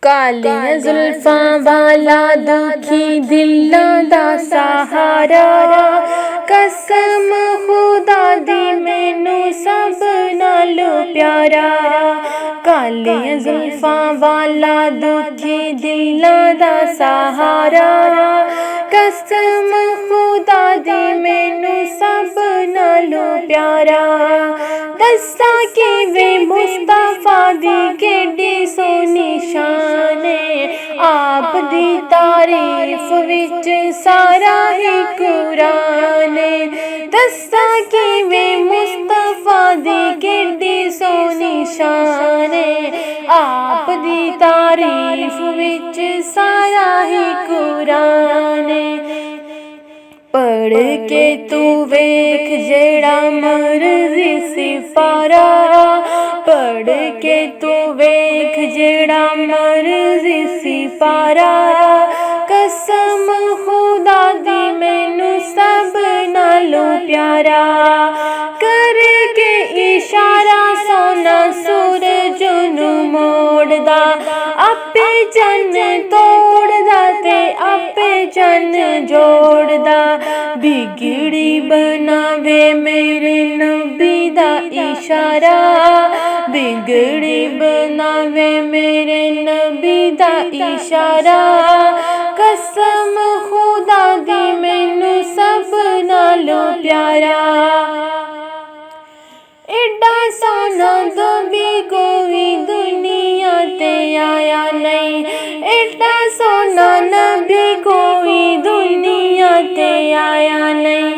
कालियां जुल्फां वाला दुखी दिलां दा सहारा, कसम खुदा दी मैनू सब नालों प्यारा। कालियां जुल्फां वाला दुखी दिलां दा सहारा, कसम खुदा दी मैनू सब नालों प्यारा। दस्सा कि वे मुस्तफा दी केडी सोहनी शान है, आप दी तारीफ विच सारा ही कुरान है। दस्सा कि वे मुस्तफा दी केडी सोहनी शान है, आप दी तारीफ विच सारा ही कुरान है। पढ़ के तू वेख जेड़ा मर्जी सिपारा, पढ़ के तू वेख जेड़ा मर्जी सिपारा। कसम खुदा दी मैनू सब नालों प्यारा, करके इशारा सोना सूरज नू मोड़दा, आपे चन तोड़दा ते आपे चन जोड़दा। बिगड़ी बनावे मेरे नबी दा इशारा, बिगड़ी बनावे मेरे नबी दा इशारा। कसम खुदा दी मैनू सब नालों प्यारा। एडा सोना नबी कोई दुनिया ते आया नहीं, एडा सोना नबी कोई दुनिया ते आया नहीं।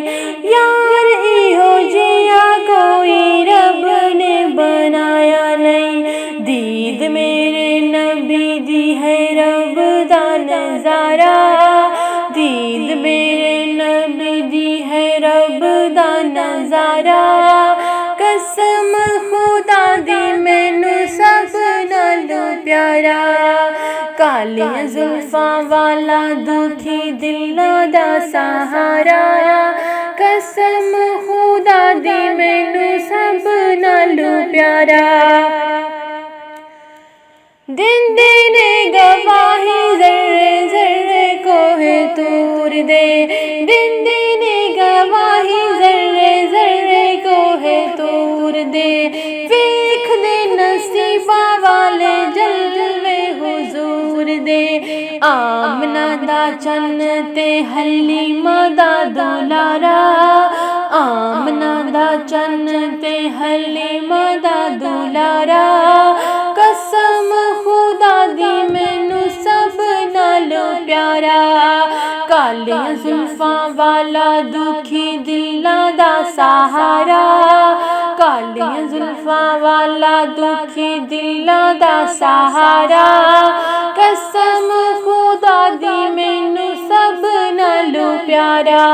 यार इहो जिया कोई रब ने बनाया नहीं। दीद मेरे नबी दी है रब दा नजारा, दीद मेरे नबी दी है रब दा नजारा। कसम खुदा दी मैनू सब नालों प्यारा। कालियां जुल्फां वाला दुखी दिलां दा सहारा, कसम खुदा दी मैनू सब नालों प्यारा। देंदे ने गवाही जर्रे जर्रे कोहे तूर दे, देंदे ने गवाही जर्रे जर्रे कोहे तूर दे। वेख दे नसीबा वाले जलवे हुजूर दे, आमना दा चन्न ते हलीमा दा दुलारा, आमना दा चन्न ते हलीमा दा दुलारा। कसम खुदा दी मैनू सब नालों प्यारा। कालियां जुल्फां वाला दुखी दिलां दा सहारा, कालियां जुल्फां वाला दुखी दिलां दा सहारा। कसम खुदा दी मैनू सब नालों प्यारा।